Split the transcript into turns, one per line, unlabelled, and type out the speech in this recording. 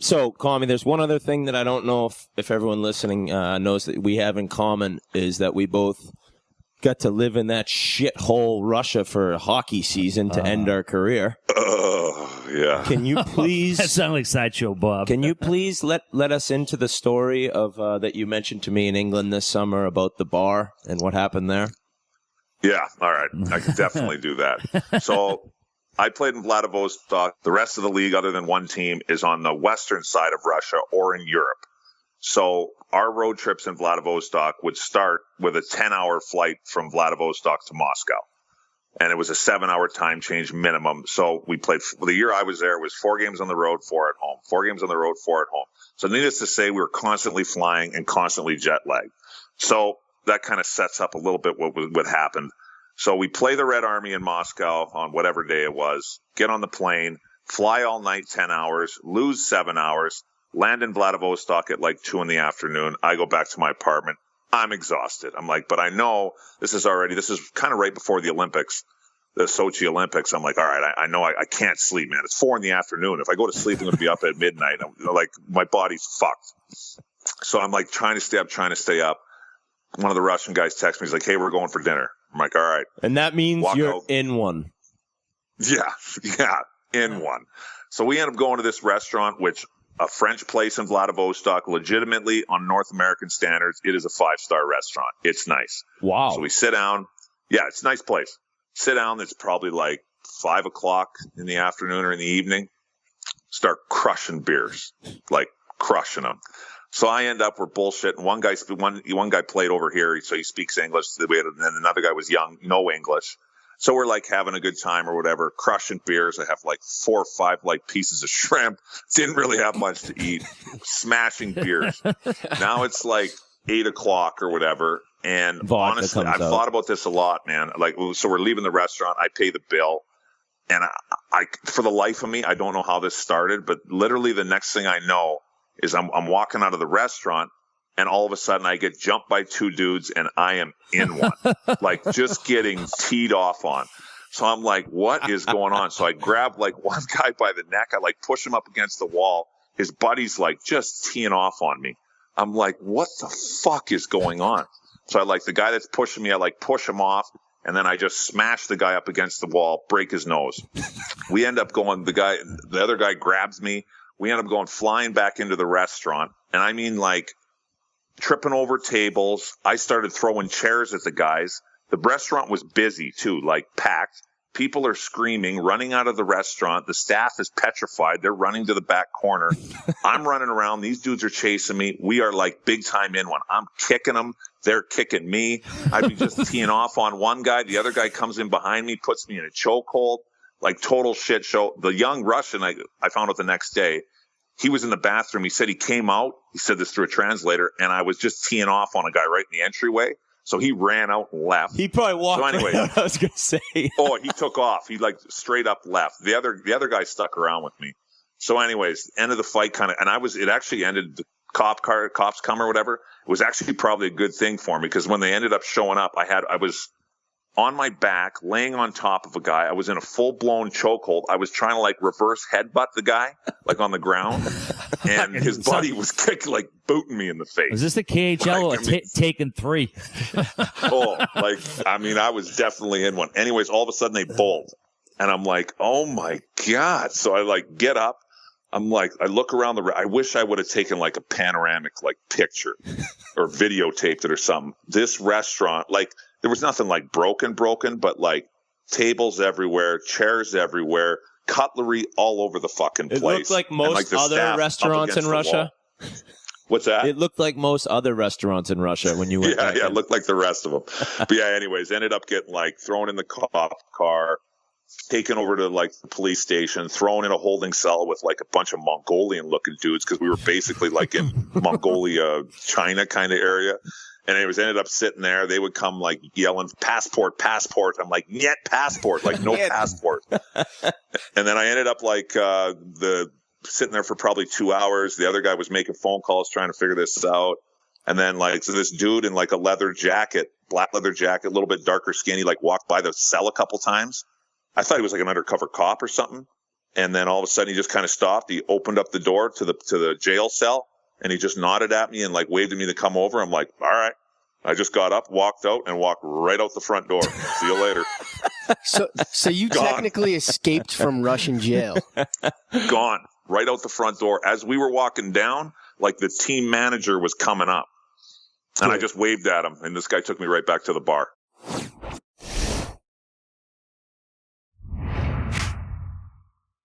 So, Commie, there's one other thing that I don't know if everyone listening knows that we have in common is that we both got to live in that shithole Russia for a hockey season to end our career.
Yeah.
Can you please...
That sounds like Sideshow Bob.
Can you please let us into the story of that you mentioned to me in England this summer about the bar and what happened there?
Yeah, all right. I can definitely do that. So I played in Vladivostok. The rest of the league, other than one team, is on the western side of Russia or in Europe. So our road trips in Vladivostok would start with a 10-hour flight from Vladivostok to Moscow. And it was a 7-hour time change minimum. So we played, the year I was there, it was 4 games on the road, 4 at home. 4 games on the road, 4 at home. So needless to say, we were constantly flying and constantly jet lagged. So that kind of sets up a little bit what happened. So we play the Red Army in Moscow on whatever day it was, get on the plane, fly all night 10 hours, lose 7 hours, land in Vladivostok at like 2 in the afternoon. I go back to my apartment. I'm exhausted. I'm like, but I know this is kind of right before the Olympics, the Sochi Olympics. I'm like, all right, I know I can't sleep, man. It's 4 in the afternoon. If I go to sleep, I'm going to be up at midnight. I'm like, my body's fucked. So I'm like trying to stay up. One of the Russian guys texts me. He's like, hey, we're going for dinner. I'm like, all right.
And that means you're
out.
in one.
Yeah, in one. So we end up going to this restaurant, which a French place in Vladivostok, legitimately on North American standards, it is a 5-star restaurant. It's nice.
Wow.
So we sit down. Yeah, it's a nice place. Sit down. It's probably like 5 o'clock in the afternoon or in the evening. Start crushing beers, like crushing them. So I end up, we're bullshitting. One guy played over here, so he speaks English. And then another guy was young, no English. So we're like having a good time or whatever, crushing beers. I have like 4 or 5 like pieces of shrimp. Didn't really have much to eat. Smashing beers. Now it's like 8 o'clock or whatever. And
Vodka
honestly, I've thought about this a lot, man. Like, so we're leaving the restaurant. I pay the bill. And I for the life of me, I don't know how this started, but literally the next thing I know is I'm walking out of the restaurant, and all of a sudden I get jumped by 2 dudes, and I am in one, like just getting teed off on. So I'm like, what is going on? So I grab like one guy by the neck. I like push him up against the wall. His buddy's like just teeing off on me. I'm like, what the fuck is going on? So I like the guy that's pushing me. I like push him off, and then I just smash the guy up against the wall, break his nose. We end up going, the other guy grabs me. We end up going flying back into the restaurant. And I mean, like, tripping over tables. I started throwing chairs at the guys. The restaurant was busy, too, like packed. People are screaming, running out of the restaurant. The staff is petrified. They're running to the back corner. I'm running around. These dudes are chasing me. We are, like, big time in one. I'm kicking them. They're kicking me. I'd be just teeing off on one guy. The other guy comes in behind me, puts me in a chokehold. Like, total shit show. The young Russian, I found out the next day, he was in the bathroom. He said he came out. He said this through a translator, and I was just teeing off on a guy right in the entryway. So he ran out and left.
He probably walked.
So anyway,
right out, I was gonna say.
Oh, he took off. He like straight up left. The other guy stuck around with me. So anyways, end of the fight kind of, and it actually ended. The cops come or whatever. It was actually probably a good thing for me, because when they ended up showing up, I was on my back, laying on top of a guy. I was in a full-blown chokehold. I was trying to, like, reverse headbutt the guy, like, on the ground. And his buddy was like, booting me in the face.
Is this the KHL or Taken 3?
I was definitely in one. Anyways, all of a sudden they bolt. And I'm like, oh, my God. So I, like, get up. I'm like, I look around I wish I would have taken, like, a panoramic, like, picture or videotaped it or something. This restaurant, like, there was nothing like broken, but like tables everywhere, chairs everywhere, cutlery all over the fucking place.
It looked like most other restaurants in Russia.
What's that?
It looked like most other restaurants in Russia when you went back.
Yeah, it looked like the rest of them. But yeah, anyways, ended up getting like thrown in the cop car, taken over to like the police station, thrown in a holding cell with like a bunch of Mongolian looking dudes, because we were basically like in Mongolia, China kind of area. And it ended up sitting there. They would come like yelling, passport. I'm like, yet passport, like no passport. And then I ended up like sitting there for probably 2 hours. The other guy was making phone calls trying to figure this out. And then like, so this dude in like a leather jacket, black leather jacket, a little bit darker skin, he like walked by the cell a couple times. I thought he was like an undercover cop or something. And then all of a sudden he just kind of stopped. He opened up the door to the jail cell, and he just nodded at me and like waved at me to come over. I'm like, all right. I just got up, walked out, and walked right out the front door. See you later.
So you technically escaped from Russian jail.
Gone. Right out the front door. As we were walking down, like the team manager was coming up. And I just waved at him, and this guy took me right back to the bar.